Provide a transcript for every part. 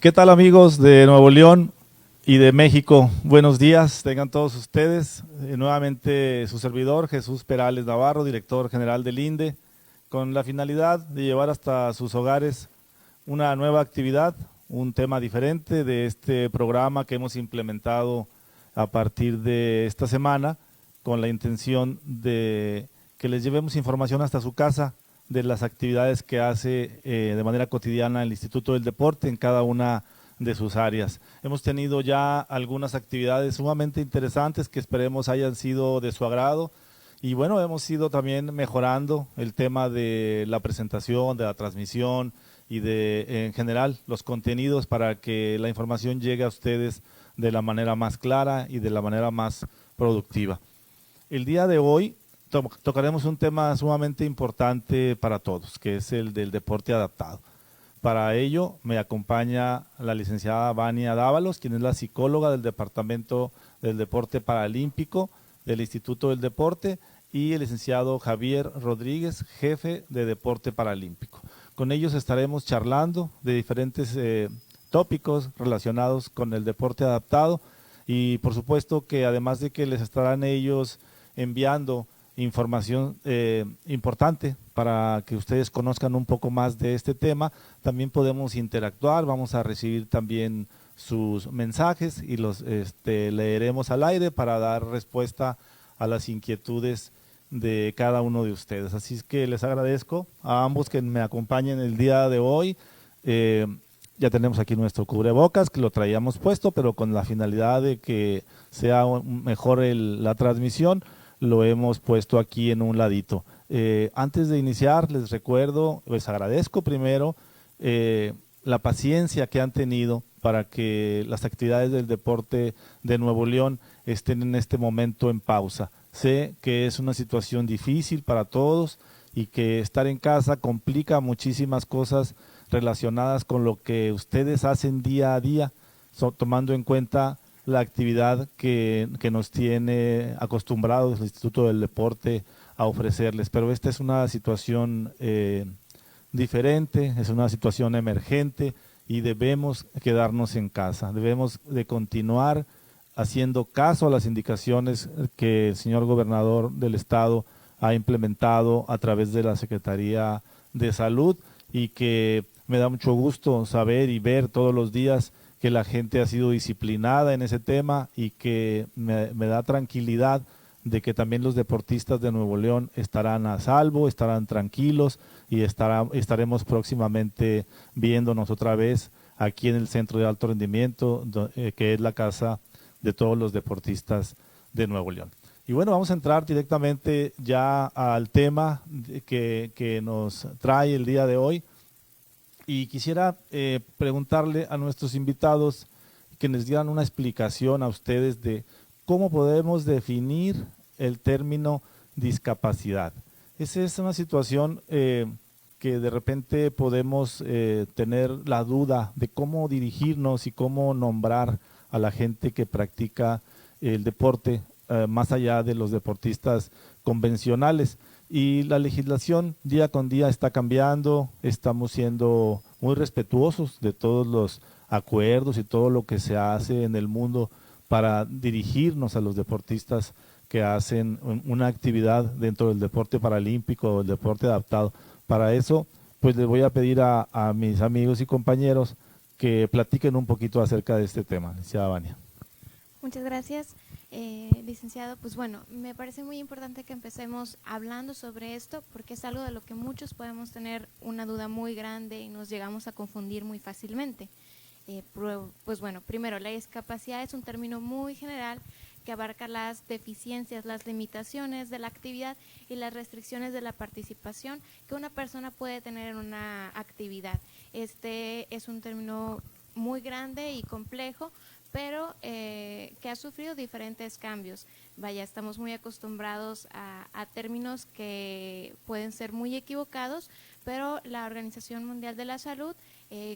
¿Qué tal, amigos de Nuevo León y de México? Buenos días, tengan todos ustedes. Nuevamente su servidor, Jesús Perales Navarro, director general del INDE, con la finalidad de llevar hasta sus hogares una nueva actividad, un tema diferente de este programa que hemos implementado a partir de esta semana, con la intención de que les llevemos información hasta su casa de las actividades que hace de manera cotidiana el Instituto del Deporte en cada una de sus áreas. Hemos tenido ya algunas actividades sumamente interesantes que esperemos hayan sido de su agrado y bueno, hemos ido también mejorando el tema de la presentación, de la transmisión y de en general los contenidos para que la información llegue a ustedes de la manera más clara y de la manera más productiva. El día de hoy tocaremos un tema sumamente importante para todos, que es el del deporte adaptado. Para ello me acompaña la licenciada Vania Dávalos, quien es la psicóloga del Departamento del Deporte Paralímpico del Instituto del Deporte, y el licenciado Javier Rodríguez, jefe de Deporte Paralímpico. Con ellos estaremos charlando de diferentes tópicos relacionados con el deporte adaptado y por supuesto que además de que les estarán ellos enviando información importante para que ustedes conozcan un poco más de este tema, también podemos interactuar, vamos a recibir también sus mensajes y los leeremos al aire para dar respuesta a las inquietudes de cada uno de ustedes. Así es que les agradezco a ambos que me acompañen el día de hoy. Ya tenemos aquí nuestro cubrebocas, que lo traíamos puesto, pero con la finalidad de que sea mejor la transmisión, lo hemos puesto aquí en un ladito. Antes de iniciar, les recuerdo, les agradezco primero la paciencia que han tenido para que las actividades del deporte de Nuevo León estén en este momento en pausa. Sé que es una situación difícil para todos y que estar en casa complica muchísimas cosas relacionadas con lo que ustedes hacen día a día, tomando en cuenta la actividad que nos tiene acostumbrados el Instituto del Deporte a ofrecerles. Pero esta es una situación diferente, es una situación emergente y debemos quedarnos en casa, debemos de continuar haciendo caso a las indicaciones que el señor gobernador del estado ha implementado a través de la Secretaría de Salud y que me da mucho gusto saber y ver todos los días que la gente ha sido disciplinada en ese tema y que me da tranquilidad de que también los deportistas de Nuevo León estarán a salvo, estarán tranquilos y estaremos próximamente viéndonos otra vez aquí en el Centro de Alto Rendimiento, que es la casa de todos los deportistas de Nuevo León. Y bueno, vamos a entrar directamente ya al tema que nos trae el día de hoy. Y quisiera preguntarle a nuestros invitados que nos dieran una explicación a ustedes de cómo podemos definir el término discapacidad. Esa es una situación que de repente podemos tener la duda de cómo dirigirnos y cómo nombrar a la gente que practica el deporte más allá de los deportistas convencionales. Y la legislación día con día está cambiando, estamos siendo muy respetuosos de todos los acuerdos y todo lo que se hace en el mundo para dirigirnos a los deportistas que hacen una actividad dentro del deporte paralímpico o el deporte adaptado. Para eso, pues les voy a pedir a mis amigos y compañeros que platiquen un poquito acerca de este tema. Licenciada Vania. Muchas gracias, licenciado. Pues bueno, me parece muy importante que empecemos hablando sobre esto porque es algo de lo que muchos podemos tener una duda muy grande y nos llegamos a confundir muy fácilmente. Pues bueno, primero, la discapacidad es un término muy general que abarca las deficiencias, las limitaciones de la actividad y las restricciones de la participación que una persona puede tener en una actividad. Este es un término muy grande y complejo, pero que ha sufrido diferentes cambios. Vaya, estamos muy acostumbrados a términos que pueden ser muy equivocados, pero la Organización Mundial de la Salud,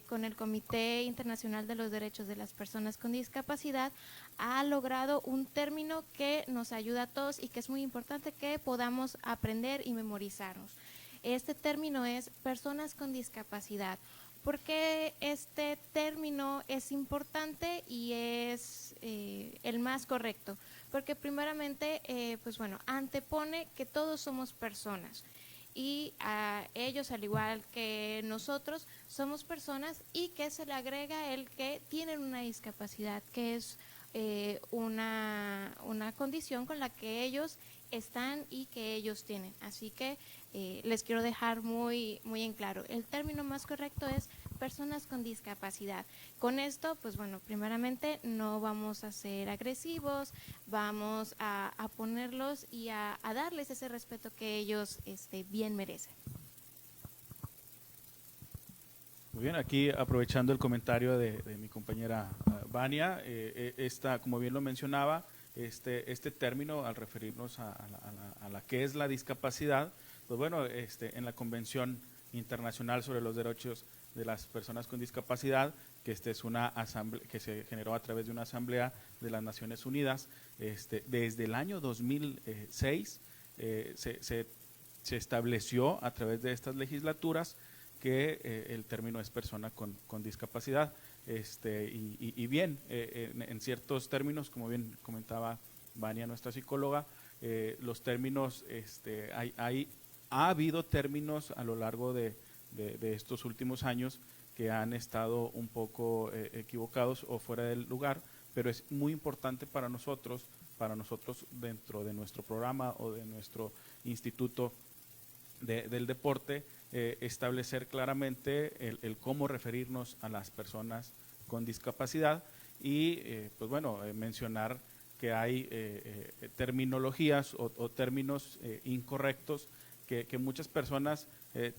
con el Comité Internacional de los Derechos de las Personas con Discapacidad, ha logrado un término que nos ayuda a todos y que es muy importante que podamos aprender y memorizarnos. Este término es personas con discapacidad ¿Por qué este término es importante y es el más correcto? Porque primeramente, pues bueno, antepone que todos somos personas y a ellos, al igual que nosotros, somos personas, y que se le agrega el que tienen una discapacidad, que es una condición con la que ellos están y que ellos tienen. Así que les quiero dejar muy en claro, el término más correcto es personas con discapacidad. Con esto, pues bueno, primeramente no vamos a ser agresivos, vamos a ponerlos y a darles ese respeto que ellos bien merecen. Muy bien, aquí aprovechando el comentario de mi compañera Vania, como bien lo mencionaba, este término, al referirnos a la que es la discapacidad, pues bueno, en la Convención Internacional sobre los Derechos de las Personas con Discapacidad, que es una asamblea que se generó a través de una asamblea de las Naciones Unidas, desde el año 2006 se estableció a través de estas legislaturas que el término es persona con discapacidad. Y bien, en ciertos términos, como bien comentaba Vania, nuestra psicóloga, los términos, ha habido términos a lo largo de estos últimos años que han estado un poco equivocados o fuera del lugar, pero es muy importante para nosotros dentro de nuestro programa o de nuestro instituto del deporte, establecer claramente el cómo referirnos a las personas con discapacidad y pues bueno, mencionar que hay terminologías o términos incorrectos que muchas personas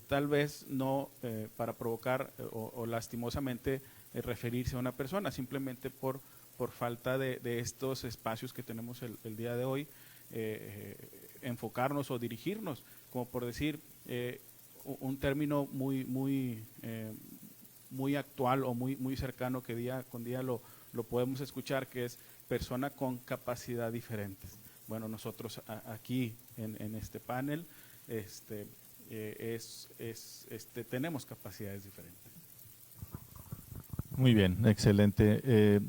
tal vez no para provocar o lastimosamente referirse a una persona, simplemente por falta de estos espacios que tenemos el día de hoy, enfocarnos o dirigirnos, como por decir un término muy actual o muy cercano que día con día lo podemos escuchar, que es persona con capacidad diferentes. Bueno, nosotros aquí en este panel tenemos capacidades diferentes. Muy bien, excelente.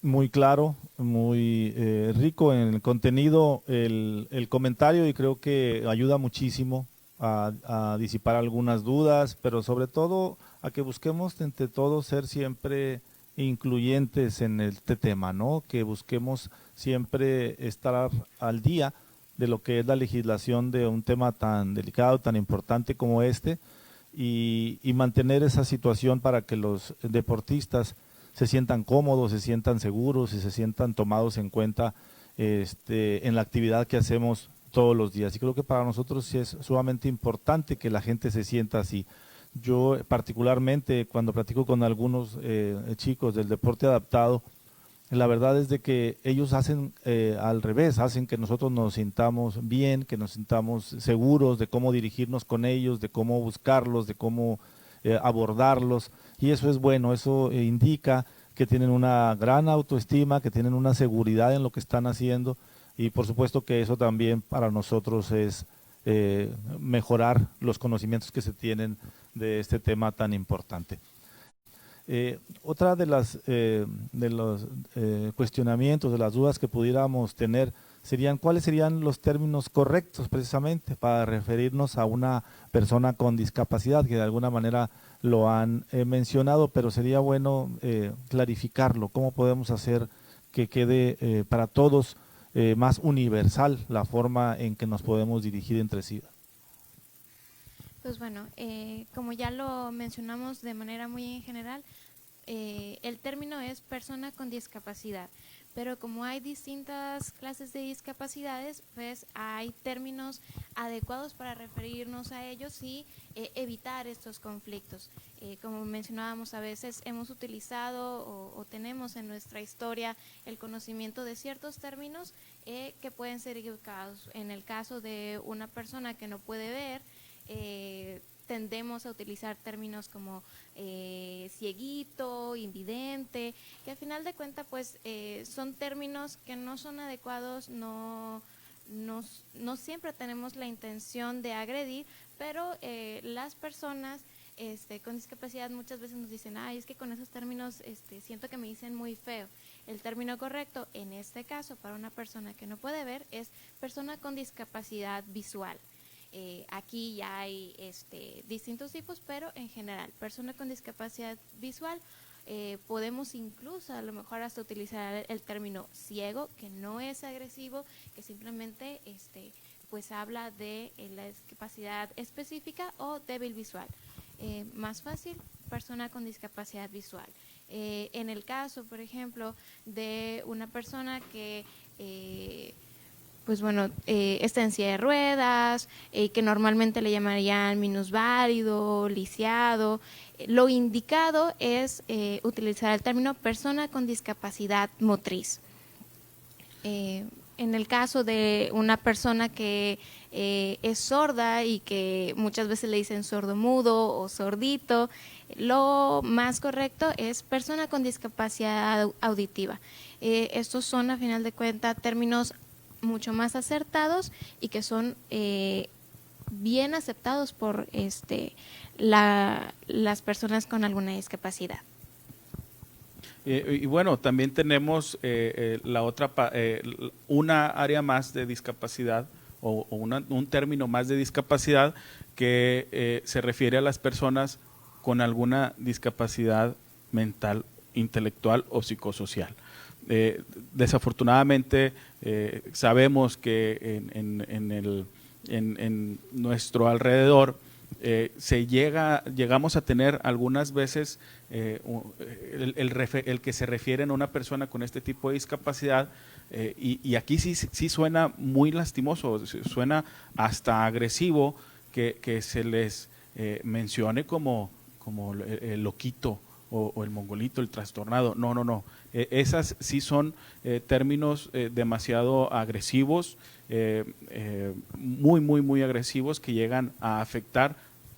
Muy claro, muy rico en el contenido, el comentario, y creo que ayuda muchísimo a disipar algunas dudas, pero sobre todo a que busquemos entre todos ser siempre incluyentes en este tema, ¿no? Que busquemos siempre estar al día de lo que es la legislación de un tema tan delicado, tan importante como este, y mantener esa situación para que los deportistas se sientan cómodos, se sientan seguros y se sientan tomados en cuenta en la actividad que hacemos todos los días. Y creo que para nosotros sí es sumamente importante que la gente se sienta así. Yo particularmente cuando platico con algunos chicos del deporte adaptado, la verdad es de que ellos hacen al revés, hacen que nosotros nos sintamos bien, que nos sintamos seguros de cómo dirigirnos con ellos, de cómo buscarlos, de cómo abordarlos, y eso es bueno, eso indica que tienen una gran autoestima, que tienen una seguridad en lo que están haciendo, y por supuesto que eso también para nosotros es mejorar los conocimientos que se tienen de este tema tan importante. Otra de los cuestionamientos, de las dudas que pudiéramos tener serían cuáles serían los términos correctos precisamente para referirnos a una persona con discapacidad, que de alguna manera lo han mencionado, pero sería bueno clarificarlo, cómo podemos hacer que quede para todos más universal la forma en que nos podemos dirigir entre sí. Pues bueno, como ya lo mencionamos de manera muy en general, el término es persona con discapacidad, pero como hay distintas clases de discapacidades, pues hay términos adecuados para referirnos a ellos y evitar estos conflictos. Como mencionábamos, a veces hemos utilizado o tenemos en nuestra historia el conocimiento de ciertos términos que pueden ser equivocados. En el caso de una persona que no puede ver, tendemos a utilizar términos como cieguito, invidente, que al final de cuentas pues son términos que no son adecuados, no siempre tenemos la intención de agredir, pero las personas con discapacidad muchas veces nos dicen, ay, es que con esos términos siento que me dicen muy feo. El término correcto en este caso para una persona que no puede ver es persona con discapacidad visual. Aquí ya hay distintos tipos, pero en general, persona con discapacidad visual, podemos incluso a lo mejor hasta utilizar el término ciego, que no es agresivo, que simplemente pues habla de la discapacidad específica o débil visual. Más fácil, persona con discapacidad visual. En el caso, por ejemplo, de una persona que pues bueno, está en silla de ruedas, que normalmente le llamarían minusválido, lisiado. Lo indicado es utilizar el término persona con discapacidad motriz. En el caso de una persona que es sorda y que muchas veces le dicen sordomudo o sordito, lo más correcto es persona con discapacidad auditiva. Estos son, a final de cuentas, términos mucho más acertados y que son bien aceptados por las personas con alguna discapacidad. Y bueno, también tenemos la otra una área más de discapacidad o un término más de discapacidad que se refiere a las personas con alguna discapacidad mental, intelectual o psicosocial. Desafortunadamente sabemos que en nuestro alrededor llegamos a tener algunas veces el que se refiere a una persona con este tipo de discapacidad y aquí sí suena muy lastimoso, suena hasta agresivo que se les mencione como el loquito o el mongolito, el trastornado. No. Esas sí son términos demasiado agresivos, muy agresivos, que llegan a afectar,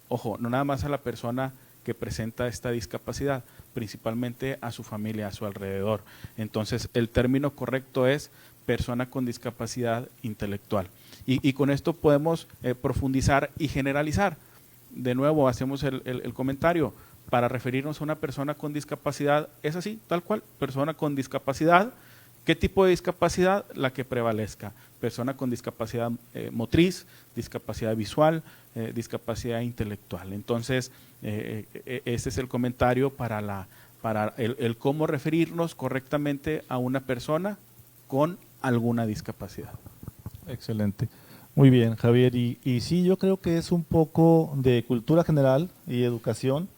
ojo, no nada más a la persona que presenta esta discapacidad, principalmente a su familia, a su alrededor. Entonces, el término correcto es persona con discapacidad intelectual. Y con esto podemos profundizar y generalizar. De nuevo, hacemos el comentario. Para referirnos a una persona con discapacidad, es así, tal cual, persona con discapacidad. ¿Qué tipo de discapacidad? La que prevalezca. Persona con discapacidad motriz, discapacidad visual, discapacidad intelectual. Entonces, este es el comentario para el cómo referirnos correctamente a una persona con alguna discapacidad. Excelente. Muy bien, Javier. Y sí, yo creo que es un poco de cultura general y educación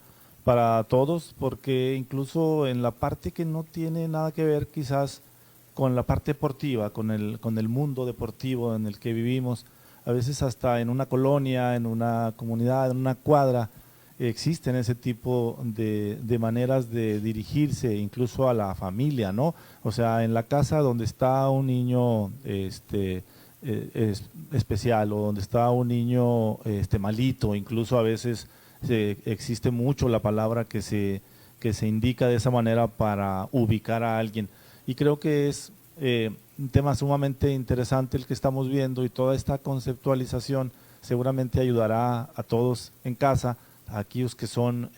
para todos, porque incluso en la parte que no tiene nada que ver quizás con la parte deportiva, con el mundo deportivo en el que vivimos, a veces hasta en una colonia, en una comunidad, en una cuadra, existen ese tipo de maneras de dirigirse incluso a la familia, ¿no? O sea, en la casa donde está un niño especial o donde está un niño malito, incluso a veces existe mucho la palabra que se indica de esa manera para ubicar a alguien. Y creo que es un tema sumamente interesante el que estamos viendo, y toda esta conceptualización seguramente ayudará a todos en casa, a aquellos que son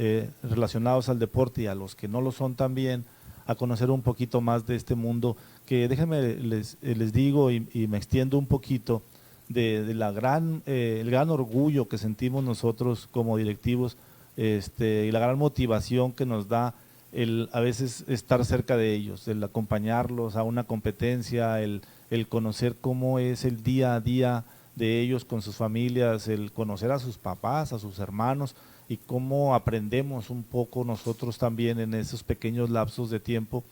relacionados al deporte y a los que no lo son también, a conocer un poquito más de este mundo que, déjenme les digo y me extiendo un poquito, de el gran orgullo que sentimos nosotros como directivos, y la gran motivación que nos da el a veces estar cerca de ellos, el acompañarlos a una competencia, el conocer cómo es el día a día de ellos con sus familias, el conocer a sus papás, a sus hermanos, y cómo aprendemos un poco nosotros también en esos pequeños lapsos de tiempo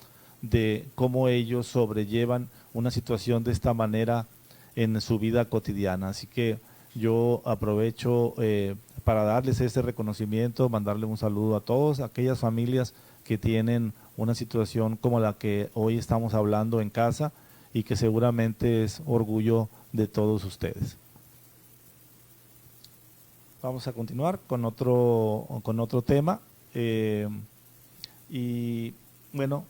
de cómo ellos sobrellevan una situación de esta manera en su vida cotidiana. Así que yo aprovecho para darles ese reconocimiento, mandarle un saludo a todos, a aquellas familias que tienen una situación como la que hoy estamos hablando en casa, y que seguramente es orgullo de todos ustedes. Vamos a continuar con otro tema. Y bueno,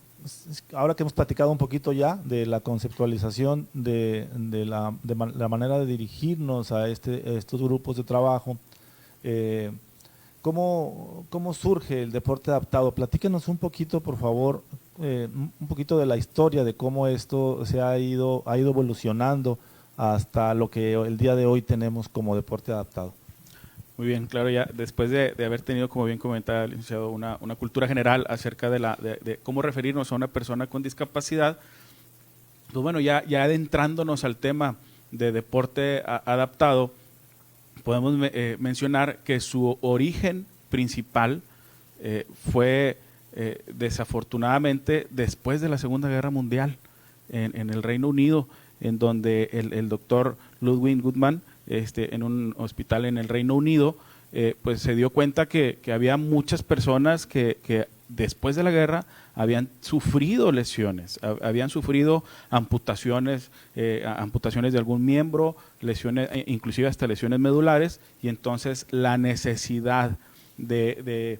ahora que hemos platicado un poquito ya de la conceptualización de la manera de dirigirnos a estos grupos de trabajo, ¿cómo surge el deporte adaptado? Platícanos un poquito, por favor, un poquito de la historia de cómo esto ha ido evolucionando hasta lo que el día de hoy tenemos como deporte adaptado. Muy bien, claro, ya después de haber tenido, como bien comentaba el licenciado, una cultura general acerca de cómo referirnos a una persona con discapacidad, pues bueno, ya adentrándonos al tema de deporte adaptado, podemos mencionar que su origen principal fue desafortunadamente después de la Segunda Guerra Mundial en el Reino Unido, en donde el doctor Ludwig Guttmann, en un hospital en el Reino Unido, pues se dio cuenta que había muchas personas que después de la guerra habían sufrido lesiones, habían sufrido amputaciones de algún miembro, lesiones, inclusive hasta lesiones medulares, y entonces la necesidad de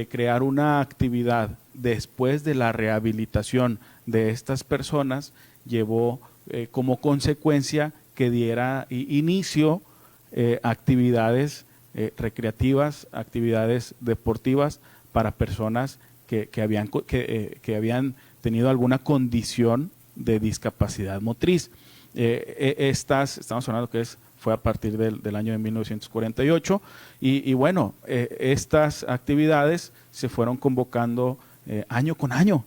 crear una actividad después de la rehabilitación de estas personas llevó como consecuencia que diera inicio actividades recreativas, actividades deportivas para personas que habían tenido alguna condición de discapacidad motriz. Estamos hablando que fue a partir del año de 1948 y bueno, estas actividades se fueron convocando año con año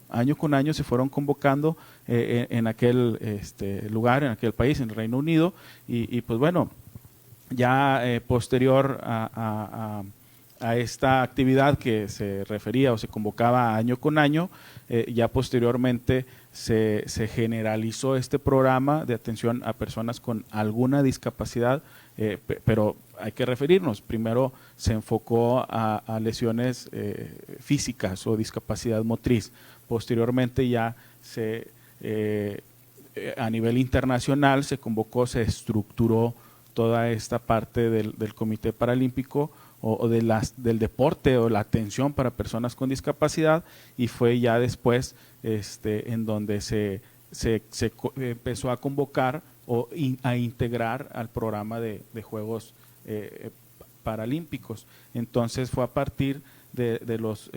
se fueron convocando en aquel lugar, en aquel país, en el Reino Unido, y pues bueno, ya posterior a esta actividad que se refería o se convocaba año con año, ya posteriormente se generalizó este programa de atención a personas con alguna discapacidad, pero hay que referirnos, primero se enfocó a lesiones físicas o discapacidad motriz, posteriormente ya a nivel internacional se convocó, se estructuró toda esta parte del Comité Paralímpico o del deporte o la atención para personas con discapacidad, y fue ya después en donde se empezó a convocar o a integrar al programa de Juegos Paralímpicos. Entonces fue a partir de los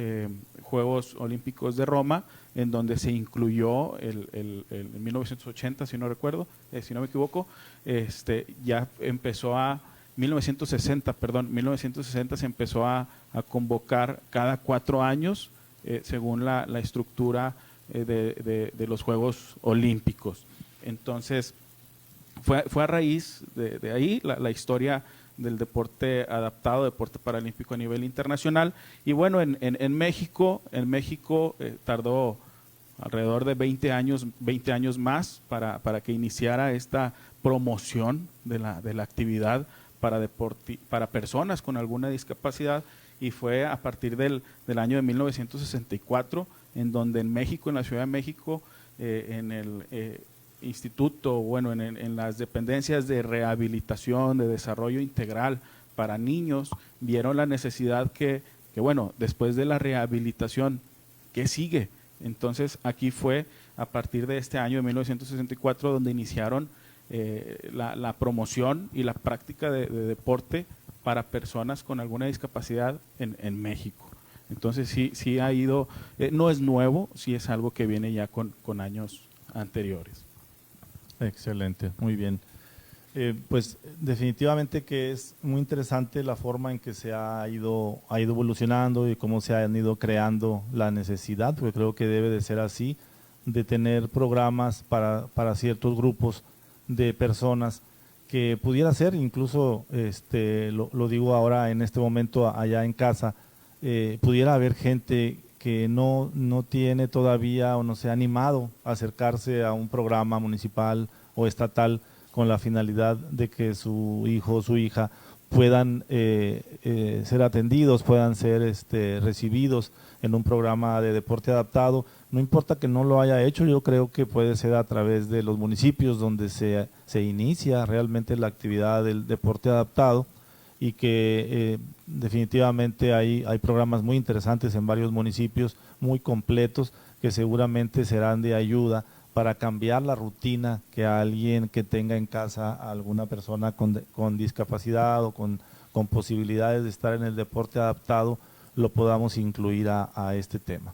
Juegos Olímpicos de Roma en donde se incluyó en 1980, si no recuerdo, si no me equivoco, ya empezó 1960 se empezó a convocar cada 4 años según la estructura de los Juegos Olímpicos. Entonces, fue a raíz de ahí la historia del deporte adaptado, deporte paralímpico a nivel internacional. Y bueno, en México tardó alrededor de 20 años más para que iniciara esta promoción de la actividad para personas con alguna discapacidad, y fue a partir del año de 1964 en donde en México, en la Ciudad de México, en el instituto, bueno, en las dependencias de rehabilitación, de desarrollo integral para niños, vieron la necesidad que bueno, después de la rehabilitación, ¿qué sigue? Entonces aquí fue a partir de este año de 1964 donde iniciaron la promoción y la práctica de deporte para personas con alguna discapacidad en México. Entonces sí ha ido, no es nuevo, sí es algo que viene ya con años anteriores. Excelente, muy bien. Pues definitivamente que es muy interesante la forma en que se ha ido evolucionando y cómo se han ido creando la necesidad, porque creo que debe de ser así, de tener programas para ciertos grupos de personas que pudiera ser, incluso lo digo ahora en este momento allá en casa, pudiera haber gente que no tiene todavía o no se ha animado a acercarse a un programa municipal o estatal con la finalidad de que su hijo o su hija puedan ser atendidos, puedan ser recibidos en un programa de deporte adaptado. No importa que no lo haya hecho, yo creo que puede ser a través de los municipios donde se inicia realmente la actividad del deporte adaptado, y que definitivamente hay programas muy interesantes en varios municipios, muy completos, que seguramente serán de ayuda para cambiar la rutina que alguien que tenga en casa a alguna persona con discapacidad o con con posibilidades de estar en el deporte adaptado, lo podamos incluir a este tema.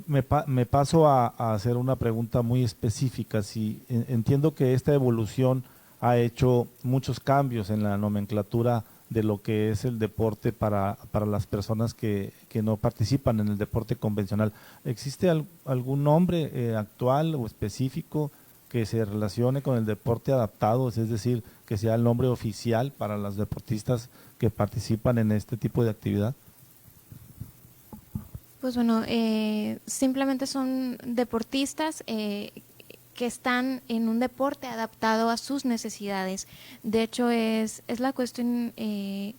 Me paso a hacer una pregunta muy específica. Si entiendo que esta evolución ha hecho muchos cambios en la nomenclatura de lo que es el deporte para las personas que no participan en el deporte convencional. ¿Existe algún nombre actual o específico que se relacione con el deporte adaptado, es decir, que sea el nombre oficial para los deportistas que participan en este tipo de actividad? Pues bueno, simplemente son deportistas que están en un deporte adaptado a sus necesidades. De hecho, es la cuestión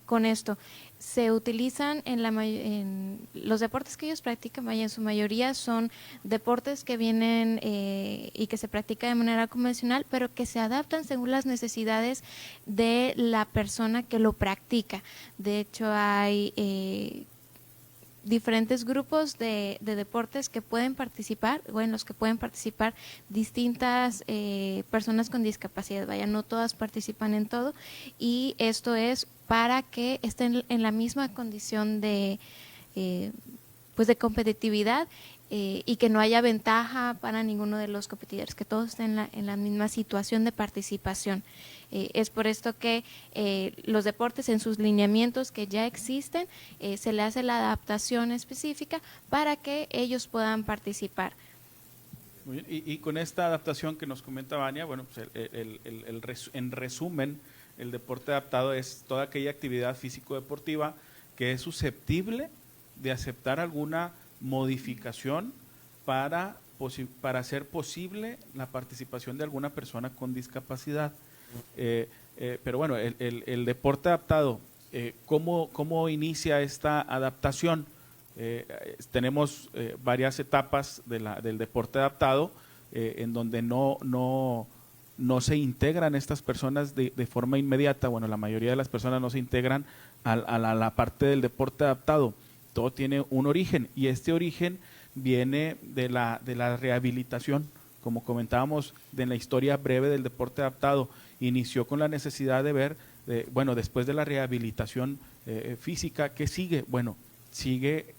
con esto. Se utilizan en los deportes que ellos practican, en su mayoría son deportes que vienen y que se practican de manera convencional, pero que se adaptan según las necesidades de la persona que lo practica. De hecho, hay diferentes grupos de deportes que pueden participar, o en los que pueden participar distintas personas con discapacidad. No todas participan en todo, y esto es para que estén en la misma condición de competitividad y que no haya ventaja para ninguno de los competidores, que todos estén en la misma situación de participación. Es por esto que los deportes, en sus lineamientos que ya existen, se le hace la adaptación específica para que ellos puedan participar. Muy bien. Y con esta adaptación que nos comenta Vania, bueno, pues en resumen, el deporte adaptado es toda aquella actividad físico-deportiva que es susceptible de aceptar alguna modificación para hacer posible la participación de alguna persona con discapacidad. Pero bueno, el deporte adaptado, ¿cómo inicia esta adaptación? Tenemos varias etapas del deporte adaptado en donde no se integran estas personas de forma inmediata. Bueno, la mayoría de las personas no se integran a la parte del deporte adaptado. Todo tiene un origen, y este origen viene de la rehabilitación. Como comentábamos, en la historia breve del deporte adaptado, inició con la necesidad de ver, después de la rehabilitación física, ¿qué sigue? Bueno, sigue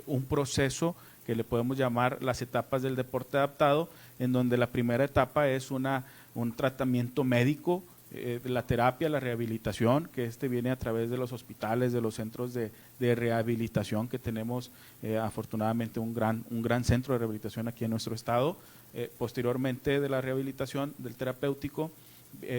un proceso que le podemos llamar las etapas del deporte adaptado, en donde la primera etapa es un tratamiento médico, la terapia, la rehabilitación, que viene a través de los hospitales, de los centros de rehabilitación que tenemos, afortunadamente un gran centro de rehabilitación aquí en nuestro estado. Posteriormente de la rehabilitación, del terapéutico,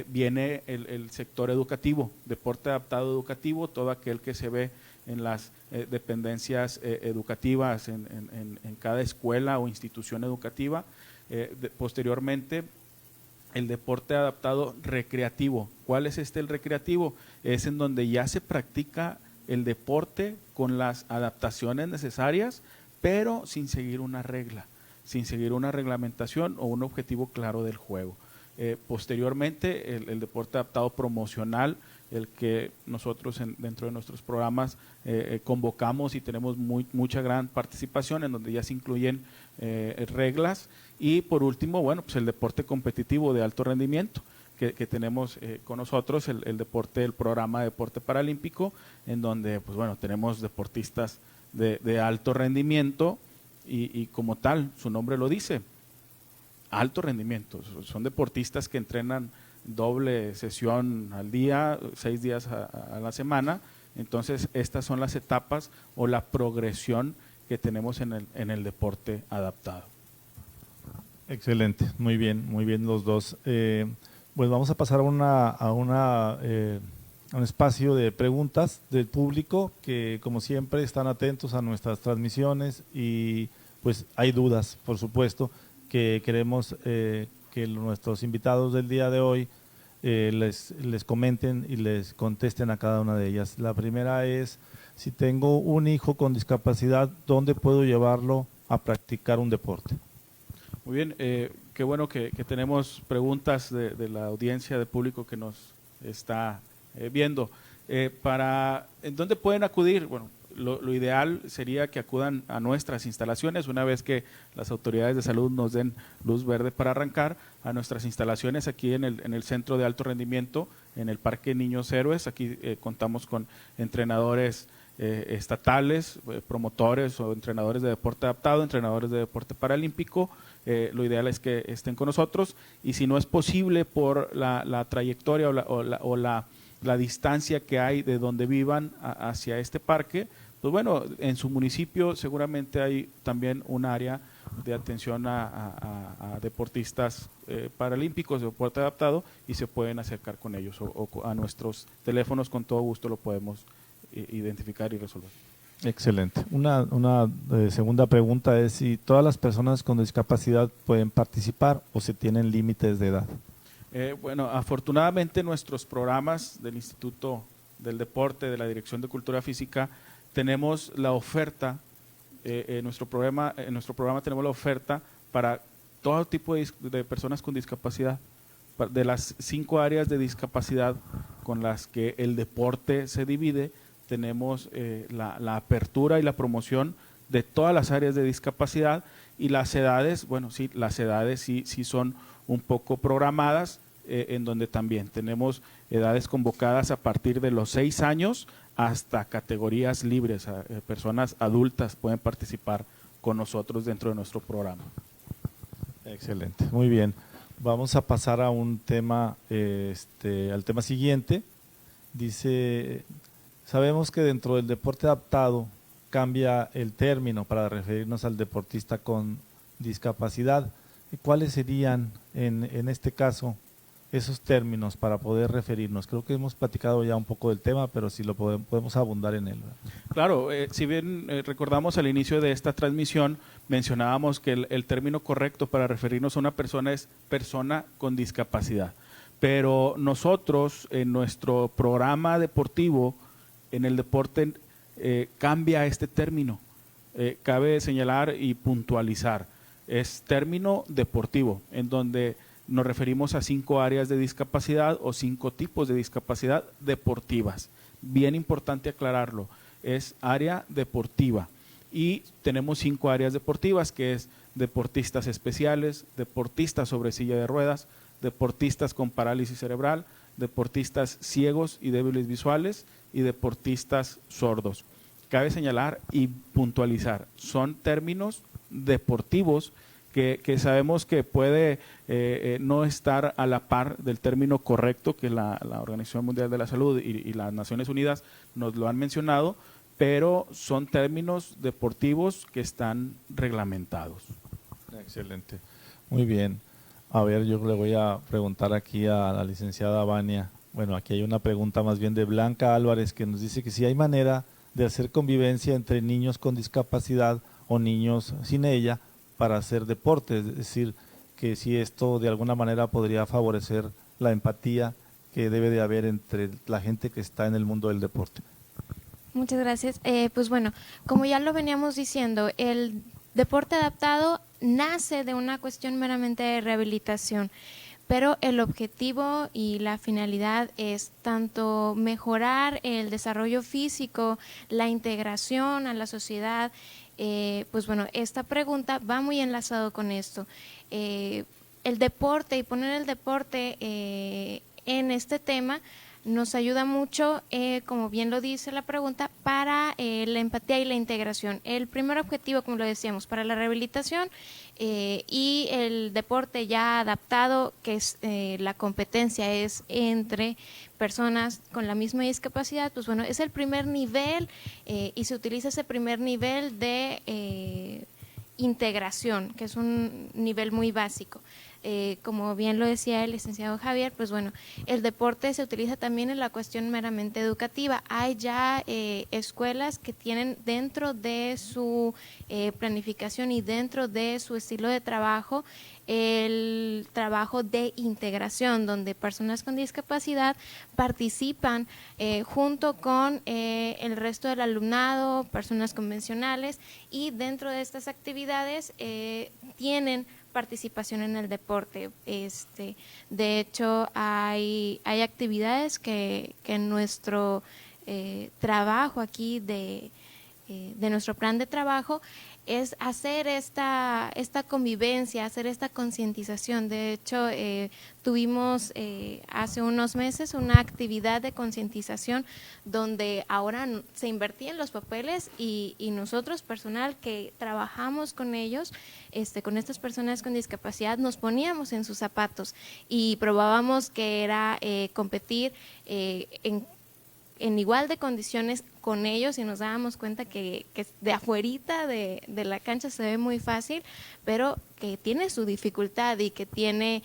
viene el sector educativo, deporte adaptado educativo, todo aquel que se ve en las dependencias educativas, en cada escuela o institución educativa. Posteriormente, el deporte adaptado recreativo. ¿Cuál es el recreativo? Es en donde ya se practica el deporte con las adaptaciones necesarias, pero sin seguir una regla, sin seguir una reglamentación o un objetivo claro del juego. Posteriormente, el deporte adaptado promocional, el que nosotros dentro de nuestros programas convocamos y tenemos mucha gran participación, en donde ya se incluyen reglas. Y por último, bueno, pues el deporte competitivo de alto rendimiento que tenemos con nosotros, el programa de deporte paralímpico, en donde pues bueno, tenemos deportistas de alto rendimiento y como tal, su nombre lo dice, alto rendimiento. Son deportistas que entrenan doble sesión al día, 6 días a la semana. Entonces, estas son las etapas o la progresión que tenemos en el deporte adaptado. Excelente, muy bien los dos. Pues vamos a pasar a un espacio de preguntas del público que, como siempre, están atentos a nuestras transmisiones, y pues hay dudas, por supuesto, que queremos que nuestros invitados del día de hoy les comenten y les contesten a cada una de ellas. La primera es: si tengo un hijo con discapacidad, ¿dónde puedo llevarlo a practicar un deporte? Muy bien, qué bueno que tenemos preguntas de la audiencia, del público que nos está viendo. ¿En dónde pueden acudir? Bueno, lo ideal sería que acudan a nuestras instalaciones una vez que las autoridades de salud nos den luz verde para arrancar, a nuestras instalaciones aquí en el Centro de Alto Rendimiento, en el Parque Niños Héroes. Aquí contamos con entrenadores estatales, promotores o entrenadores de deporte adaptado, entrenadores de deporte paralímpico. Lo ideal es que estén con nosotros, y si no es posible por la trayectoria o la distancia que hay de donde vivan hacia este parque, pues bueno, en su municipio seguramente hay también un área de atención a deportistas paralímpicos de deporte adaptado, y se pueden acercar con ellos, o a nuestros teléfonos, con todo gusto lo podemos identificar y resolver. Excelente. Una segunda pregunta es si todas las personas con discapacidad pueden participar o se tienen límites de edad. Bueno, afortunadamente nuestros programas del Instituto del Deporte, de la Dirección de Cultura Física, tenemos la oferta, en nuestro programa tenemos la oferta para todo tipo de personas con discapacidad. De las 5 áreas de discapacidad con las que el deporte se divide, tenemos la apertura y la promoción de todas las áreas de discapacidad, y las edades, bueno, sí, las edades sí son un poco programadas, en donde también tenemos edades convocadas a partir de los 6 años hasta categorías libres. Personas adultas pueden participar con nosotros dentro de nuestro programa. Excelente, muy bien. Vamos a pasar a un tema, al tema siguiente. Dice, sabemos que dentro del deporte adaptado cambia el término para referirnos al deportista con discapacidad. ¿Cuáles serían en este caso esos términos para poder referirnos? Creo que hemos platicado ya un poco del tema, pero si lo podemos abundar en él. Claro, si bien recordamos al inicio de esta transmisión, mencionábamos que el término correcto para referirnos a una persona es persona con discapacidad. Pero nosotros, en nuestro programa deportivo, en el deporte, cambia este término. Cabe señalar y puntualizar. Es término deportivo, en donde nos referimos a 5 áreas de discapacidad o 5 tipos de discapacidad deportivas. Bien importante aclararlo, es área deportiva. Y tenemos 5 áreas deportivas, que es deportistas especiales, deportistas sobre silla de ruedas, deportistas con parálisis cerebral, deportistas ciegos y débiles visuales, y deportistas sordos. Cabe señalar y puntualizar, son términos deportivos que sabemos que puede no estar a la par del término correcto que la Organización Mundial de la Salud y las Naciones Unidas nos lo han mencionado, pero son términos deportivos que están reglamentados. Excelente, muy bien. A ver, yo le voy a preguntar aquí a la licenciada Vania. Bueno, aquí hay una pregunta más bien de Blanca Álvarez, que nos dice que si hay manera de hacer convivencia entre niños con discapacidad o niños sin ella para hacer deporte, es decir, que si esto de alguna manera podría favorecer la empatía que debe de haber entre la gente que está en el mundo del deporte. Muchas gracias. Pues bueno, como ya lo veníamos diciendo, el deporte adaptado nace de una cuestión meramente de rehabilitación, pero el objetivo y la finalidad es tanto mejorar el desarrollo físico, la integración a la sociedad. Pues bueno, esta pregunta va muy enlazado con esto. El deporte y poner el deporte en este tema nos ayuda mucho, como bien lo dice la pregunta, para la empatía y la integración. El primer objetivo, como lo decíamos, para la rehabilitación y el deporte ya adaptado, que es la competencia es entre personas con la misma discapacidad, pues bueno, es el primer nivel y se utiliza ese primer nivel de integración, que es un nivel muy básico. Como bien lo decía el licenciado Javier, pues bueno, el deporte se utiliza también en la cuestión meramente educativa. Hay ya escuelas que tienen dentro de su planificación y dentro de su estilo de trabajo el trabajo de integración, donde personas con discapacidad participan junto con el resto del alumnado, personas convencionales, y dentro de estas actividades tienen participación en el deporte. De hecho, hay actividades que en nuestro trabajo aquí de nuestro plan de trabajo es hacer esta convivencia, hacer esta concientización. De hecho, tuvimos hace unos meses una actividad de concientización donde ahora se invertían los papeles y nosotros, personal que trabajamos con ellos, con estas personas con discapacidad, nos poníamos en sus zapatos y probábamos que era competir en igual de condiciones con ellos y nos dábamos cuenta que de afuerita de la cancha se ve muy fácil, pero que tiene su dificultad y que tiene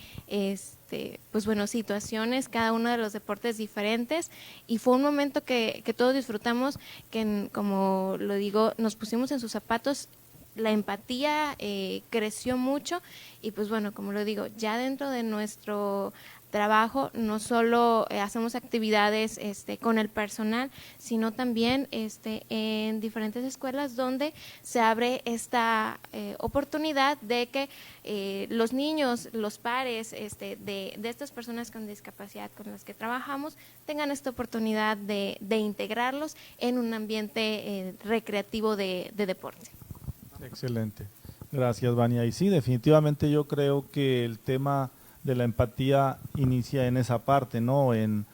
pues bueno, situaciones, cada uno de los deportes diferentes, y fue un momento que todos disfrutamos, que como lo digo, nos pusimos en sus zapatos, la empatía creció mucho y pues bueno, como lo digo, ya dentro de nuestro trabajo no solo hacemos actividades con el personal, sino también en diferentes escuelas donde se abre esta oportunidad de que los niños, los pares de estas personas con discapacidad con las que trabajamos tengan esta oportunidad de integrarlos en un ambiente recreativo de deporte. Excelente, gracias Vania. Y sí, definitivamente yo creo que el tema de la empatía inicia en esa parte, ¿no? En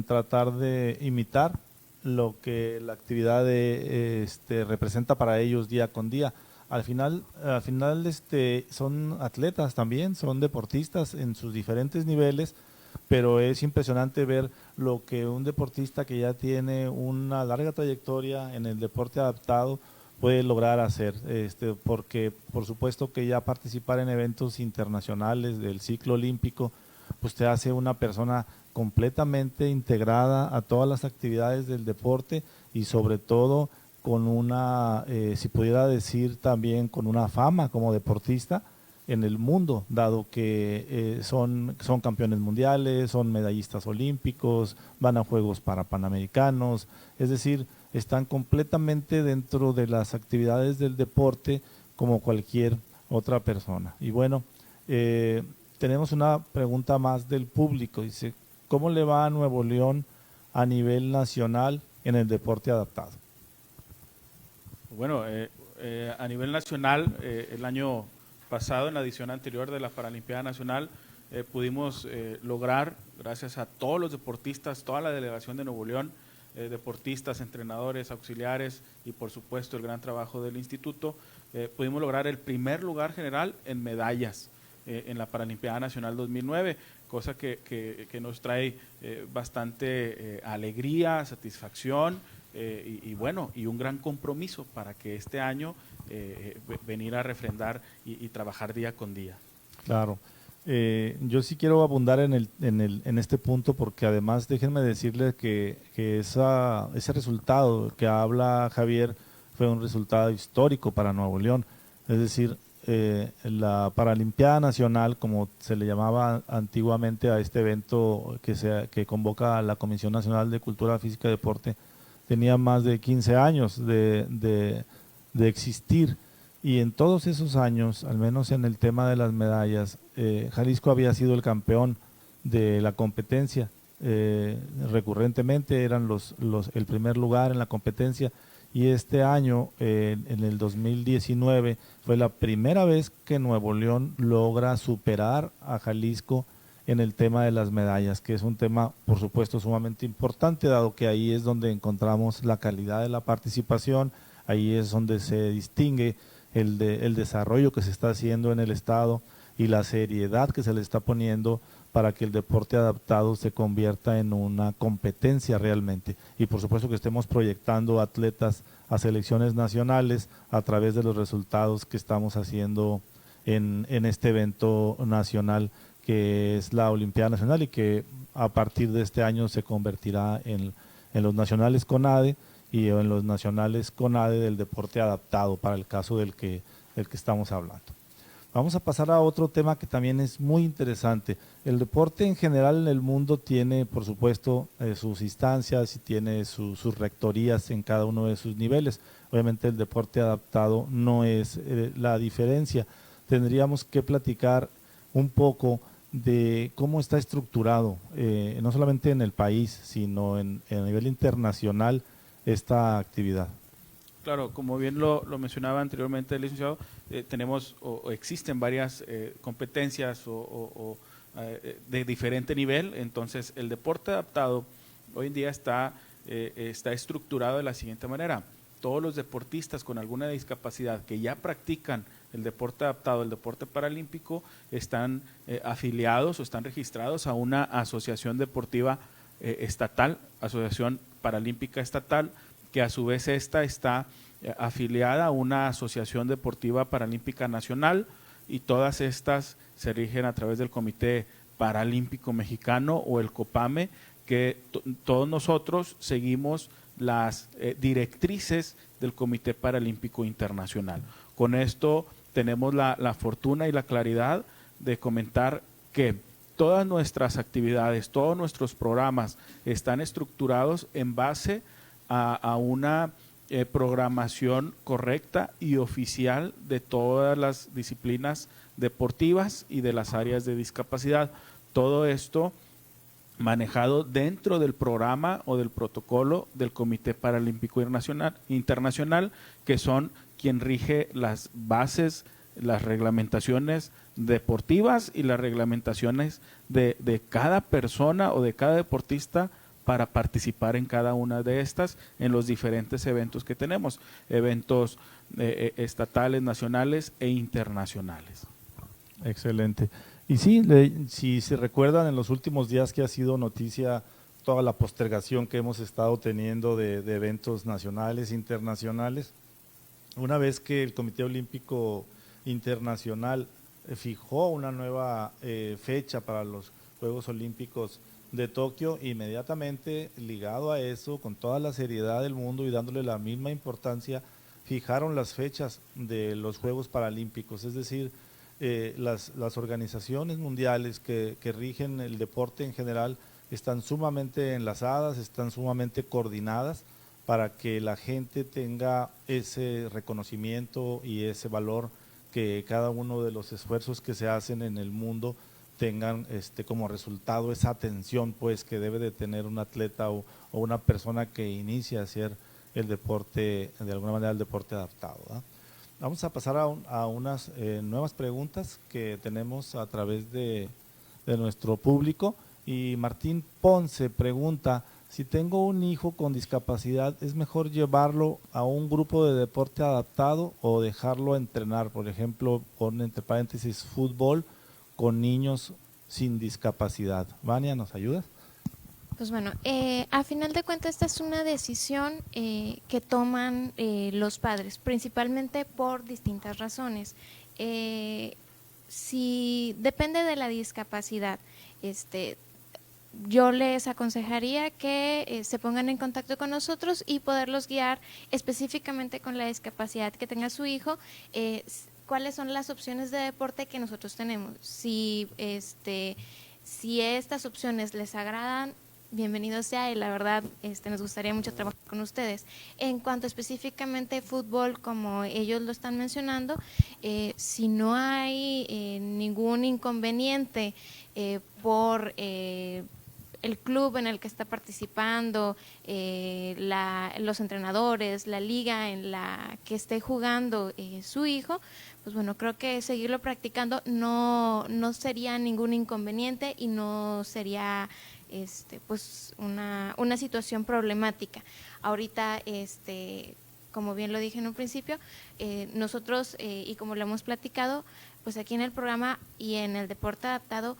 tratar de imitar lo que la actividad representa para ellos día con día. Al final son atletas también, son deportistas en sus diferentes niveles, pero es impresionante ver lo que un deportista que ya tiene una larga trayectoria en el deporte adaptado puede lograr hacer, porque por supuesto que ya participar en eventos internacionales del ciclo olímpico, pues te hace una persona completamente integrada a todas las actividades del deporte y sobre todo con una, si pudiera decir también con una fama como deportista en el mundo, dado que son campeones mundiales, son medallistas olímpicos, van a Juegos Panamericanos, es decir, están completamente dentro de las actividades del deporte como cualquier otra persona. Y bueno, tenemos una pregunta más del público, dice, ¿cómo le va a Nuevo León a nivel nacional en el deporte adaptado? Bueno, a nivel nacional, el año pasado, en la edición anterior de la Paralimpiada Nacional, pudimos lograr, gracias a todos los deportistas, toda la delegación de Nuevo León, deportistas, entrenadores, auxiliares y por supuesto el gran trabajo del instituto, pudimos lograr el primer lugar general en medallas en la Paralimpiada Nacional 2009, cosa que nos trae bastante alegría, satisfacción y bueno, y un gran compromiso para que este año venir a refrendar y trabajar día con día. Claro. Yo sí quiero abundar en este punto porque además déjenme decirles que ese resultado que habla Javier fue un resultado histórico para Nuevo León. Es decir, la Paralimpiada Nacional, como se le llamaba antiguamente a este evento que convoca a la Comisión Nacional de Cultura Física y Deporte, tenía más de 15 años de existir. Y en todos esos años, al menos en el tema de las medallas, Jalisco había sido el campeón de la competencia. Recurrentemente eran el primer lugar en la competencia y este año, en el 2019, fue la primera vez que Nuevo León logra superar a Jalisco en el tema de las medallas, que es un tema, por supuesto, sumamente importante, dado que ahí es donde encontramos la calidad de la participación, ahí es donde se distingue el desarrollo que se está haciendo en el estado y la seriedad que se le está poniendo para que el deporte adaptado se convierta en una competencia realmente. Y por supuesto que estemos proyectando atletas a selecciones nacionales a través de los resultados que estamos haciendo en este evento nacional que es la Olimpiada Nacional y que a partir de este año se convertirá en los nacionales CONADE y en los nacionales CONADE del deporte adaptado para el caso del que estamos hablando. Vamos a pasar a otro tema que también es muy interesante. El deporte en general en el mundo tiene, por supuesto, sus instancias y tiene sus rectorías en cada uno de sus niveles. Obviamente el deporte adaptado no es la diferencia. Tendríamos que platicar un poco de cómo está estructurado, no solamente en el país, sino a nivel internacional, esta actividad. Claro, como bien lo mencionaba anteriormente el licenciado, tenemos o existen varias competencias de diferente nivel. Entonces el deporte adaptado hoy en día está estructurado de la siguiente manera: todos los deportistas con alguna discapacidad que ya practican el deporte adaptado, el deporte paralímpico, están afiliados o están registrados a una asociación deportiva estatal, Asociación Paralímpica Estatal, que a su vez esta está afiliada a una Asociación Deportiva Paralímpica Nacional, y todas estas se rigen a través del Comité Paralímpico Mexicano o el COPAME, que todos nosotros seguimos las directrices del Comité Paralímpico Internacional. Con esto tenemos la fortuna y la claridad de comentar que todas nuestras actividades, todos nuestros programas están estructurados en base a una programación correcta y oficial de todas las disciplinas deportivas y de las áreas de discapacidad. Todo esto manejado dentro del programa o del protocolo del Comité Paralímpico Internacional, que son quien rige las bases, las reglamentaciones deportivas y las reglamentaciones de cada persona o de cada deportista para participar en cada una de estas, en los diferentes eventos que tenemos, eventos estatales, nacionales e internacionales. Excelente. Y sí, si se recuerdan, en los últimos días que ha sido noticia toda la postergación que hemos estado teniendo de eventos nacionales, internacionales, una vez que el Comité Olímpico Internacional fijó una nueva fecha para los Juegos Olímpicos de Tokio, inmediatamente ligado a eso, con toda la seriedad del mundo y dándole la misma importancia, fijaron las fechas de los Juegos Paralímpicos, es decir, las organizaciones mundiales que rigen el deporte en general están sumamente enlazadas, están sumamente coordinadas para que la gente tenga ese reconocimiento y ese valor, que cada uno de los esfuerzos que se hacen en el mundo tengan como resultado esa atención pues que debe de tener un atleta o una persona que inicia a hacer el deporte, de alguna manera el deporte adaptado, ¿verdad? Vamos a pasar a unas nuevas preguntas que tenemos a través de nuestro público. Y Martín Ponce pregunta: si tengo un hijo con discapacidad, ¿es mejor llevarlo a un grupo de deporte adaptado o dejarlo entrenar? Por ejemplo, pon entre paréntesis fútbol con niños sin discapacidad. Vania, ¿nos ayudas? Pues bueno, a final de cuentas esta es una decisión que toman los padres, principalmente por distintas razones. Si depende de la discapacidad, yo les aconsejaría que se pongan en contacto con nosotros y poderlos guiar específicamente con la discapacidad que tenga su hijo, cuáles son las opciones de deporte que nosotros tenemos. Si estas opciones les agradan, bienvenido sea, y la verdad nos gustaría mucho trabajar con ustedes. En cuanto específicamente fútbol, como ellos lo están mencionando, si no hay ningún inconveniente por el club en el que está participando, los entrenadores, la liga en la que esté jugando su hijo, pues bueno, creo que seguirlo practicando no sería ningún inconveniente y no sería pues una situación problemática. Ahorita, como bien lo dije en un principio, nosotros, y como lo hemos platicado, pues aquí en el programa y en el deporte adaptado,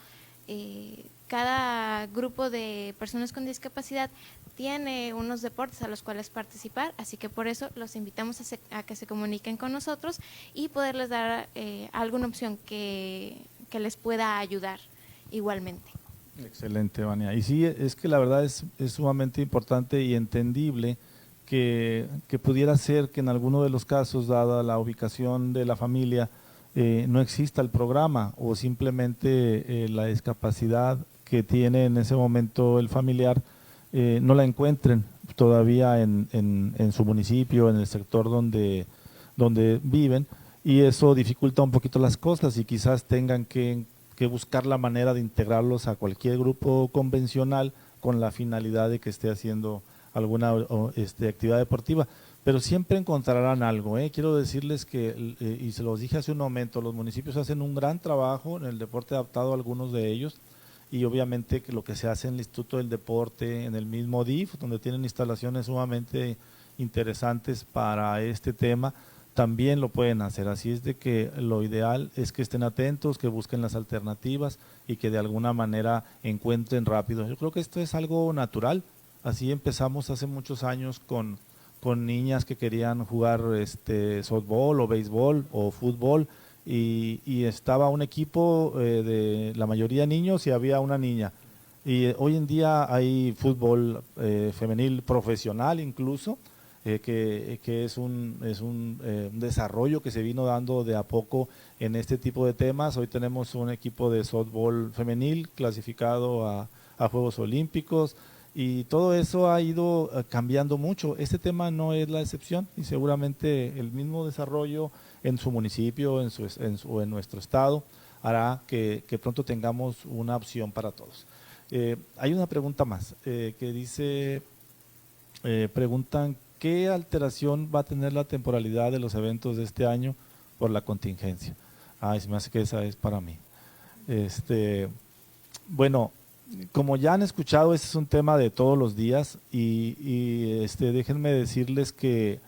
cada grupo de personas con discapacidad tiene unos deportes a los cuales participar, así que por eso los invitamos a que se comuniquen con nosotros y poderles dar alguna opción que les pueda ayudar igualmente. Excelente, Vania. Y sí, es que la verdad es sumamente importante y entendible que pudiera ser que en alguno de los casos, dada la ubicación de la familia, no exista el programa o simplemente la discapacidad que tiene en ese momento el familiar no la encuentren todavía en su municipio, en el sector donde viven, y eso dificulta un poquito las cosas y quizás tengan que buscar la manera de integrarlos a cualquier grupo convencional con la finalidad de que esté haciendo alguna actividad deportiva. pero siempre encontrarán algo. Quiero decirles que, y se los dije hace un momento, los municipios hacen un gran trabajo en el deporte adaptado, algunos de ellos, y obviamente que lo que se hace en el Instituto del Deporte, en el mismo DIF, donde tienen instalaciones sumamente interesantes para este tema, también lo pueden hacer. Así es de que lo ideal es que estén atentos, que busquen las alternativas y que de alguna manera encuentren rápido. Yo creo que esto es algo natural. Así empezamos hace muchos años con niñas que querían jugar softball o béisbol o fútbol, y estaba un equipo de la mayoría niños y había una niña. Y hoy en día hay fútbol femenil profesional incluso, que es un desarrollo que se vino dando de a poco en este tipo de temas. Hoy tenemos un equipo de softball femenil clasificado a Juegos Olímpicos, y todo eso ha ido cambiando mucho. Este tema no es la excepción, y seguramente el mismo desarrollo en su municipio o en nuestro estado hará que pronto tengamos una opción para todos. Hay una pregunta más que dice, preguntan, ¿qué alteración va a tener la temporalidad de los eventos de este año por la contingencia? Se me hace que esa es para mí. Bueno, como ya han escuchado, este es un tema de todos los días, y déjenme decirles que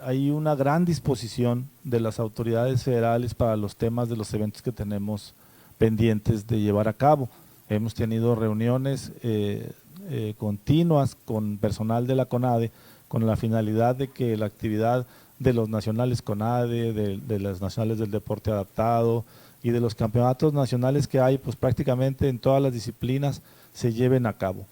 hay una gran disposición de las autoridades federales para los temas de los eventos que tenemos pendientes de llevar a cabo. Hemos tenido reuniones continuas con personal de la CONADE con la finalidad de que la actividad de los nacionales CONADE, de las nacionales del deporte adaptado y de los campeonatos nacionales que hay, pues prácticamente en todas las disciplinas, se lleven a cabo.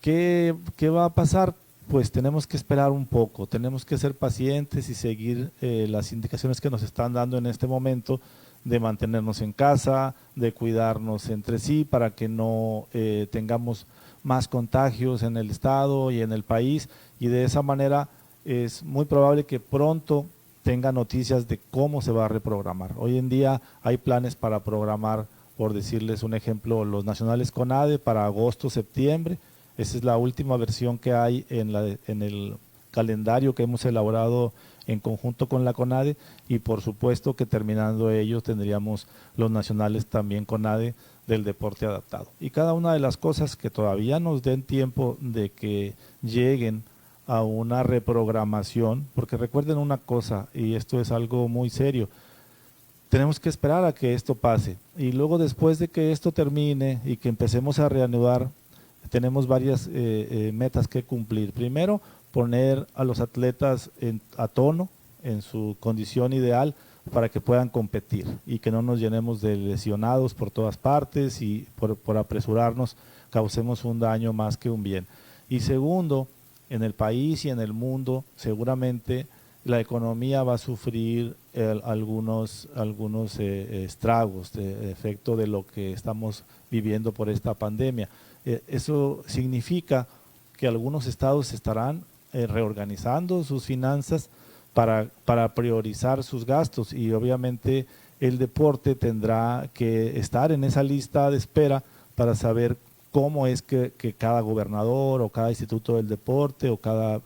¿Qué va a pasar? Pues tenemos que esperar un poco, tenemos que ser pacientes y seguir las indicaciones que nos están dando en este momento, de mantenernos en casa, de cuidarnos entre sí para que no tengamos más contagios en el estado y en el país, y de esa manera es muy probable que pronto tenga noticias de cómo se va a reprogramar. Hoy en día hay planes para programar, por decirles un ejemplo, los nacionales CONADE para agosto, septiembre. Esa es la última versión que hay en el calendario que hemos elaborado en conjunto con la CONADE, y por supuesto que terminando ellos tendríamos los nacionales también CONADE del deporte adaptado. Y cada una de las cosas que todavía nos den tiempo de que lleguen a una reprogramación, porque recuerden una cosa, y esto es algo muy serio, tenemos que esperar a que esto pase, y luego después de que esto termine y que empecemos a reanudar, tenemos varias metas que cumplir. Primero, poner a los atletas a tono, en su condición ideal, para que puedan competir y que no nos llenemos de lesionados por todas partes y por apresurarnos causemos un daño más que un bien. Y segundo, en el país y en el mundo seguramente la economía va a sufrir algunos estragos de efecto de lo que estamos viviendo por esta pandemia. Eso significa que algunos estados estarán reorganizando sus finanzas para priorizar sus gastos, y obviamente el deporte tendrá que estar en esa lista de espera para saber cómo es que cada gobernador o cada instituto del deporte o cada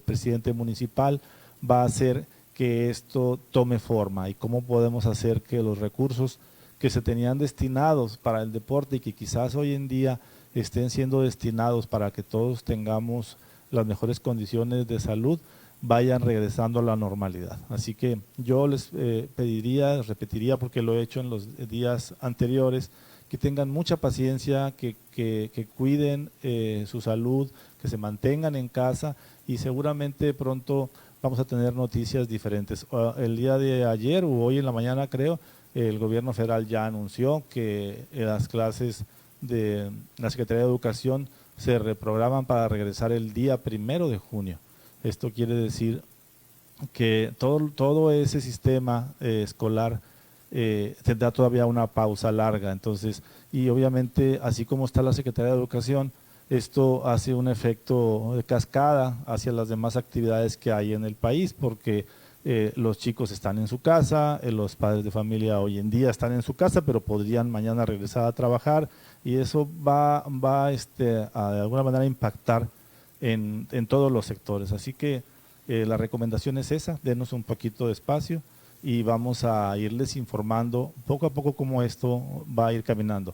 presidente municipal va a hacer que esto tome forma, y cómo podemos hacer que los recursos que se tenían destinados para el deporte y que quizás hoy en día estén siendo destinados para que todos tengamos las mejores condiciones de salud, vayan regresando a la normalidad. Así que yo les repetiría porque lo he hecho en los días anteriores, que tengan mucha paciencia, que cuiden su salud, que se mantengan en casa, y seguramente pronto vamos a tener noticias diferentes. El día de ayer o hoy en la mañana, creo, el gobierno federal ya anunció que las clases de la Secretaría de Educación se reprograman para regresar el día 1 de junio. Esto quiere decir que todo ese sistema escolar tendrá todavía una pausa larga. Entonces, y obviamente, así como está la Secretaría de Educación, esto hace un efecto de cascada hacia las demás actividades que hay en el país, porque los chicos están en su casa, los padres de familia hoy en día están en su casa, pero podrían mañana regresar a trabajar, y eso va a de alguna manera impactar en todos los sectores. Así que La recomendación es esa, denos un poquito de espacio y vamos a irles informando poco a poco cómo esto va a ir caminando.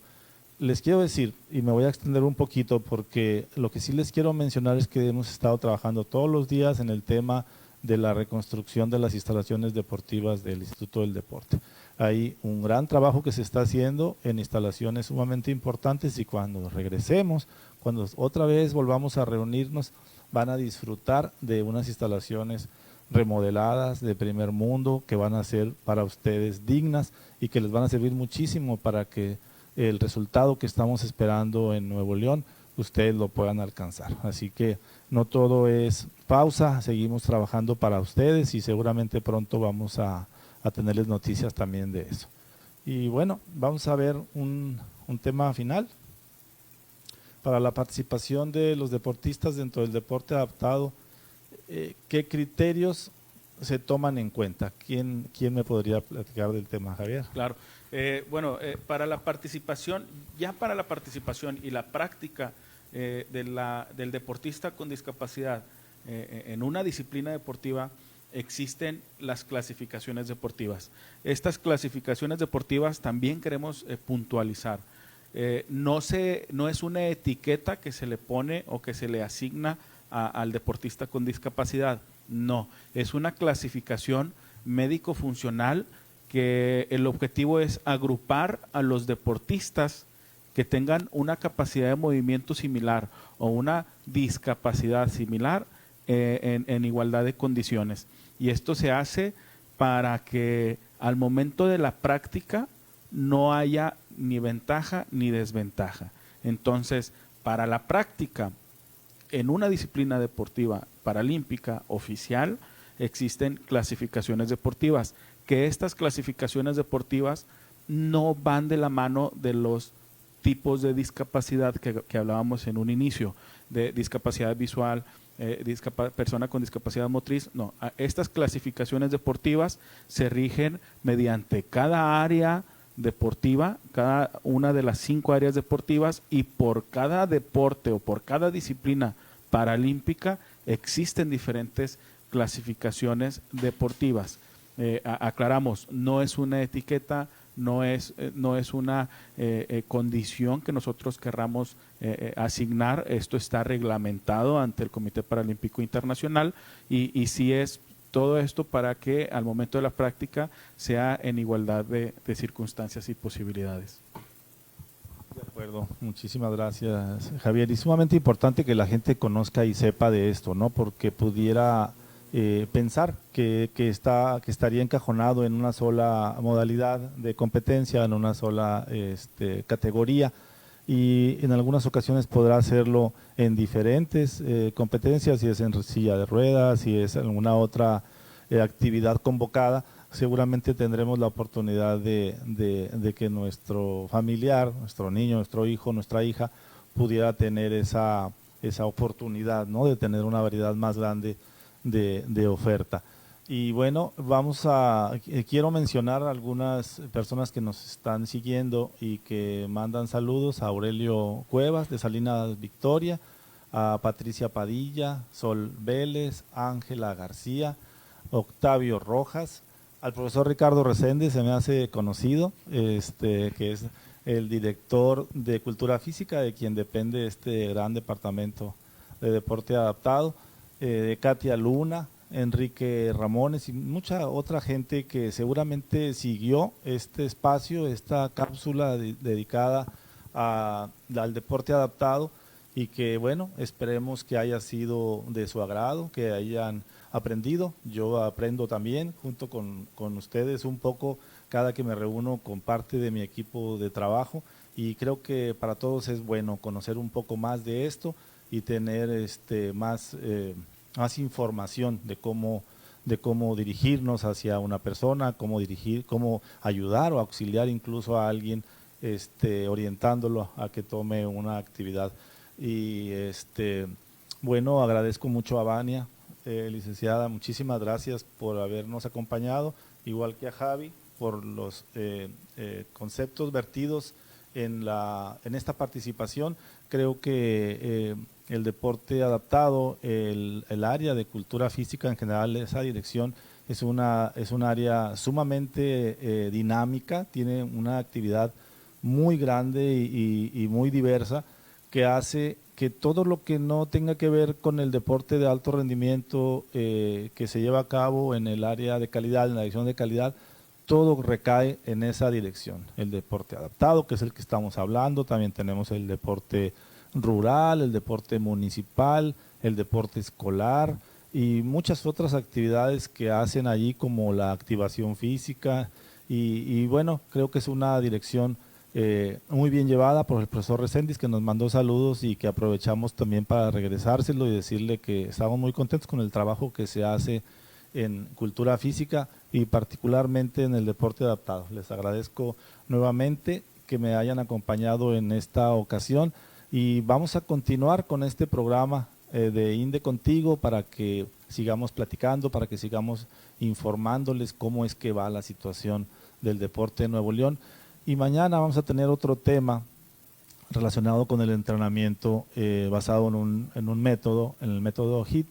Les quiero decir, y me voy a extender un poquito porque lo que sí les quiero mencionar es que hemos estado trabajando todos los días en el tema de la reconstrucción de las instalaciones deportivas del Instituto del Deporte. Hay un gran trabajo que se está haciendo en instalaciones sumamente importantes y cuando regresemos, cuando otra vez volvamos a reunirnos, van a disfrutar de unas instalaciones remodeladas de primer mundo que van a ser para ustedes dignas y que les van a servir muchísimo para que el resultado que estamos esperando en Nuevo León ustedes lo puedan alcanzar. Así que no todo es pausa, seguimos trabajando para ustedes y seguramente pronto vamos a tenerles noticias también de eso. Y bueno, vamos a ver un tema final. Para la participación de los deportistas dentro del deporte adaptado, ¿qué criterios se toman en cuenta? ¿Quién me podría platicar del tema, Javier? Claro. Para la participación, ya para la participación y la práctica del deportista con discapacidad en una disciplina deportiva, existen las clasificaciones deportivas. Estas clasificaciones deportivas también queremos puntualizar. No es una etiqueta que se le pone o que se le asigna al deportista con discapacidad, no, es una clasificación médico-funcional que el objetivo es agrupar a los deportistas que tengan una capacidad de movimiento similar o una discapacidad similar en igualdad de condiciones. Y esto se hace para que al momento de la práctica no haya ni ventaja ni desventaja. Entonces, para la práctica en una disciplina deportiva paralímpica oficial existen clasificaciones deportivas, que estas clasificaciones deportivas no van de la mano de los tipos de discapacidad que hablábamos en un inicio, de discapacidad visual, persona con discapacidad motriz. No, estas clasificaciones deportivas se rigen mediante cada área deportiva, cada una de las 5 áreas deportivas, y por cada deporte o por cada disciplina paralímpica existen diferentes clasificaciones deportivas. Aclaramos, no es una etiqueta, no es una condición que nosotros querramos asignar. Esto está reglamentado ante el Comité Paralímpico Internacional y sí es todo esto para que al momento de la práctica sea en igualdad de circunstancias y posibilidades. De acuerdo, muchísimas gracias, Javier. Y sumamente importante que la gente conozca y sepa de esto, ¿no? Porque pudiera pensar que estaría encajonado en una sola modalidad de competencia, en una sola categoría, y en algunas ocasiones podrá hacerlo en diferentes competencias, si es en silla de ruedas, si es alguna otra actividad convocada. Seguramente tendremos la oportunidad de que nuestro familiar, nuestro niño, nuestro hijo, nuestra hija pudiera tener esa oportunidad, ¿no? De tener una variedad más grande de oferta. Y bueno, quiero mencionar a algunas personas que nos están siguiendo y que mandan saludos: a Aurelio Cuevas de Salinas Victoria, a Patricia Padilla, Sol Vélez, Ángela García, Octavio Rojas, al profesor Ricardo Reséndez, se me hace conocido, que es el director de Cultura Física, de quien depende este gran departamento de deporte adaptado, Katia Luna, Enrique Ramones y mucha otra gente que seguramente siguió este espacio, esta cápsula dedicada al deporte adaptado, y que bueno, esperemos que haya sido de su agrado, que hayan aprendido. Yo aprendo también junto con ustedes un poco cada que me reúno con parte de mi equipo de trabajo, y creo que para todos es bueno conocer un poco más de esto y tener más información de cómo dirigirnos hacia una persona, cómo ayudar o auxiliar incluso a alguien, orientándolo a que tome una actividad. Y bueno, agradezco mucho a Vania, licenciada, muchísimas gracias por habernos acompañado, igual que a Javi, por los conceptos vertidos en esta participación. Creo que el deporte adaptado, el área de cultura física en general, esa dirección es un área sumamente dinámica, tiene una actividad muy grande y muy diversa que hace que todo lo que no tenga que ver con el deporte de alto rendimiento que se lleva a cabo en el área de calidad, en la dirección de calidad, todo recae en esa dirección. El deporte adaptado, que es el que estamos hablando, también tenemos el deporte rural, el deporte municipal, el deporte escolar y muchas otras actividades que hacen allí, como la activación física y bueno, creo que es una dirección muy bien llevada por el profesor Reséndiz, que nos mandó saludos y que aprovechamos también para regresárselo y decirle que estamos muy contentos con el trabajo que se hace en cultura física y particularmente en el deporte adaptado. Les agradezco nuevamente que me hayan acompañado en esta ocasión y vamos a continuar con este programa de INDE Contigo para que sigamos platicando, para que sigamos informándoles cómo es que va la situación del deporte en Nuevo León. Y mañana vamos a tener otro tema relacionado con el entrenamiento basado en un método, en el método HIIT,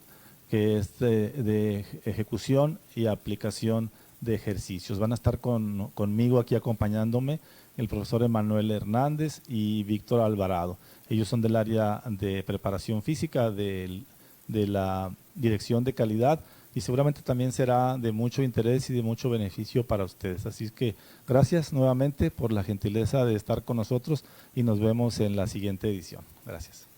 que es de ejecución y aplicación de ejercicios. Van a estar conmigo aquí acompañándome el profesor Emanuel Hernández y Víctor Alvarado. Ellos son del área de preparación física de la Dirección de Calidad y seguramente también será de mucho interés y de mucho beneficio para ustedes. Así que gracias nuevamente por la gentileza de estar con nosotros y nos vemos en la siguiente edición. Gracias.